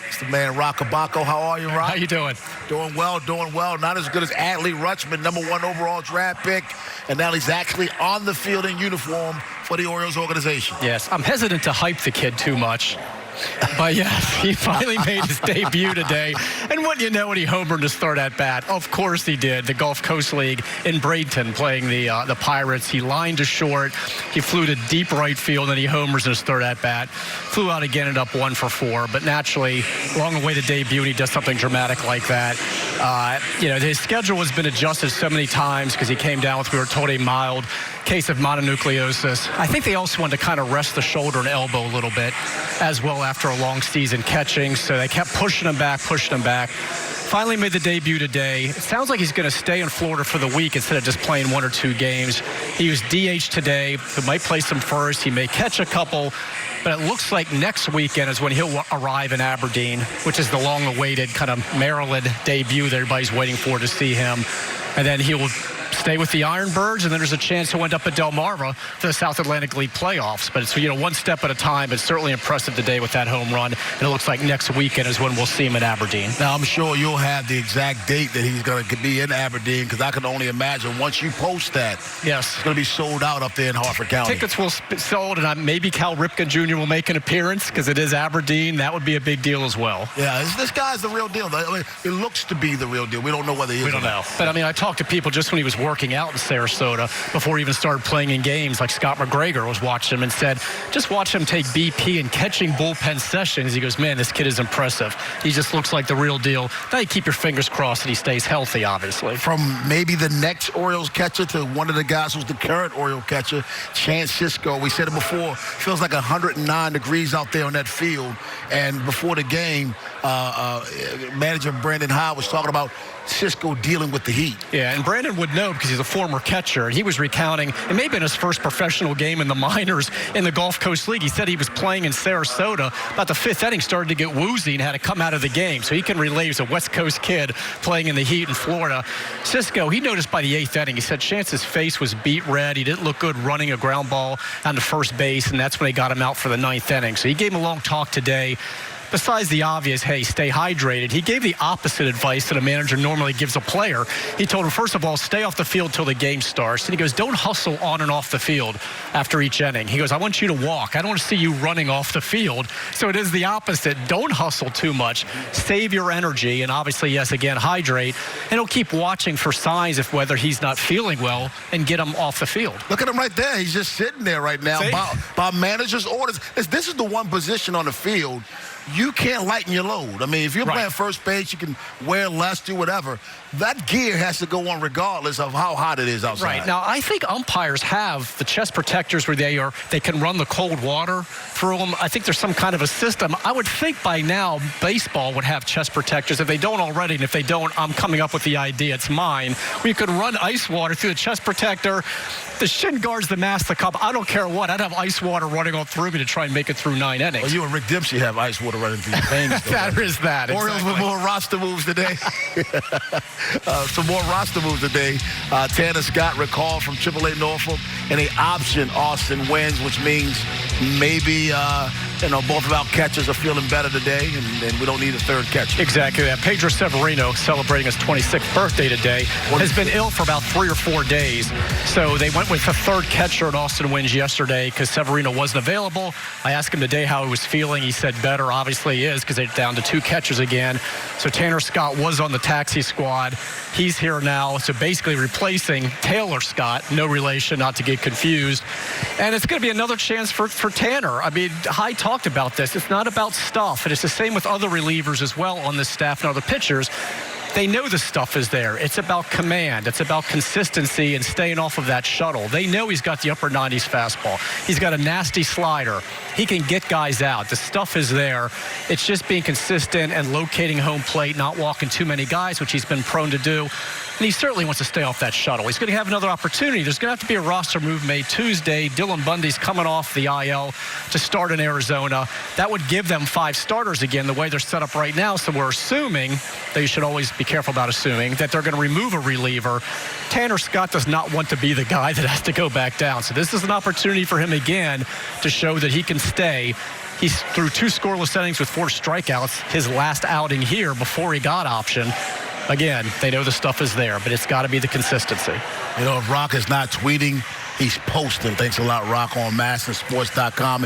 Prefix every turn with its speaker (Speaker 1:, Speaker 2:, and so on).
Speaker 1: It's the man, Roch Kubatko. How are you, Roch?
Speaker 2: How you doing?
Speaker 1: Doing well, doing well. Not as good as Adley Rutschman, #1 overall draft pick. And now he's actually on the field in uniform for the Orioles organization.
Speaker 2: Yes, I'm hesitant to hype the kid too much. But yes, he finally made his debut today. And wouldn't you know when he homered his third at-bat? Of course he did. The Gulf Coast League in Bradenton playing the Pirates. He lined to short. He flew to deep right field, and he homers in his third at-bat. Flew out again, ended up 1 for 4. But naturally, long awaited debut, and he does something dramatic like that. His schedule has been adjusted so many times because he came down with, we were told, a mild case of mononucleosis. I think they also wanted to kind of rest the shoulder and elbow a little bit as well after a long season catching, so they kept pushing him back. Finally made the debut today. It sounds like he's going to stay in Florida for the week instead of just playing 1 or 2 games. He was DH today. He might play some first. He may catch a couple, but it looks like next weekend is when he'll arrive in Aberdeen, which is the long-awaited kind of Maryland debut that everybody's waiting for to see him. And then he will stay with the Ironbirds, and then there's a chance he'll end up at Delmarva for the South Atlantic League playoffs. But it's, one step at a time. It's certainly impressive today with that home run. And it looks like next weekend is when we'll see him in Aberdeen.
Speaker 1: Now, I'm sure you'll have the exact date that he's going to be in Aberdeen, because I can only imagine once you post that,
Speaker 2: yes,
Speaker 1: it's going to be sold out up there in Harford County.
Speaker 2: Tickets will be sold, and maybe Cal Ripken Jr. will make an appearance because it is Aberdeen. That would be a big deal as well.
Speaker 1: Yeah, this guy's the real deal. I mean, it looks to be the real deal. We don't know whether he is.
Speaker 2: We don't know. But, I talked to people just when he was working out in Sarasota before he even started playing in games, like Scott McGregor was watching him and said, just watch him take BP and catching bullpen sessions. He goes, man, this kid is impressive. He just looks like the real deal. Now you keep your fingers crossed that he stays healthy, obviously.
Speaker 1: From maybe the next Orioles catcher to one of the guys who's the current Oriole catcher, Chance Sisco. We said it before, feels like 109 degrees out there on that field. And before the game, manager Brandon Howe was talking about Sisco dealing with the heat. Yeah,
Speaker 2: and Brandon would know because he's a former catcher, and he was recounting, it may have been his first professional game in the minors in the Gulf Coast League. He said he was playing in Sarasota. About the 5th inning, started to get woozy and had to come out of the game. So he can relate. He's a West Coast kid playing in the heat in Florida. Sisco, he noticed by the 8th inning, he said Chance's face was beet red. He didn't look good running a ground ball on to first base, and that's when they got him out for the 9th inning. So he gave him a long talk today. Besides the obvious, hey, stay hydrated, he gave the opposite advice that a manager normally gives a player. He told him, first of all, stay off the field till the game starts. And he goes, don't hustle on and off the field after each inning. He goes, I want you to walk. I don't want to see you running off the field. So it is the opposite. Don't hustle too much. Save your energy. And obviously, yes, again, hydrate. And he'll keep watching for signs of whether he's not feeling well and get him off the field.
Speaker 1: Look at him right there. He's just sitting there right now by manager's orders. This is the one position on the field you can't lighten your load. I mean, if you're playing first base, you can wear less, do whatever. That gear has to go on regardless of how hot it is outside.
Speaker 2: Right. Now, I think umpires have the chest protectors where they can run the cold water through them. I think there's some kind of a system. I would think by now baseball would have chest protectors. If they don't already, and if they don't, I'm coming up with the idea. It's mine. We could run ice water through the chest protector, the shin guards, the mask, the cup. I don't care what. I'd have ice water running all through me to try and make it through 9 innings.
Speaker 1: Well, you and Rick Dempsey have ice water running through your veins.
Speaker 2: There is that.
Speaker 1: Orioles with more roster moves today. Some more roster moves today. Tanner Scott recalled from AAA Norfolk, and they option Austin Wynns, which means maybe both of our catchers are feeling better today, and we don't need a third catcher.
Speaker 2: Exactly that. Pedro Severino, celebrating his 26th birthday today, has been ill for about 3 or 4 days. So they went with the third catcher at Austin Wynns yesterday because Severino wasn't available. I asked him today how he was feeling. He said better. Obviously he is because they're down to 2 catchers again. So Tanner Scott was on the taxi squad. He's here now, so basically replacing Taylor Scott. No relation, not to get confused. And it's going to be another chance for Tanner. I mean, High talked about this. It's not about stuff, and it's the same with other relievers as well on this staff and other pitchers. They know the stuff is there. It's about command. It's about consistency and staying off of that shuttle. They know he's got the upper 90s fastball. He's got a nasty slider. He can get guys out. The stuff is there. It's just being consistent and locating home plate, not walking too many guys, which he's been prone to do. And he certainly wants to stay off that shuttle. He's going to have another opportunity. There's going to have to be a roster move made Tuesday. Dylan Bundy's coming off the IL to start in Arizona. That would give them 5 starters again, the way they're set up right now. So we're assuming they should always be careful about assuming that they're going to remove a reliever. Tanner Scott does not want to be the guy that has to go back down. So this is an opportunity for him again to show that he can stay. He's through 2 scoreless innings with 4 strikeouts, his last outing here before he got option. Again, they know the stuff is there, but it's got to be the consistency.
Speaker 1: You know, if Roch is not tweeting, he's posting. Thanks a lot, Roch, on MASNsports.com.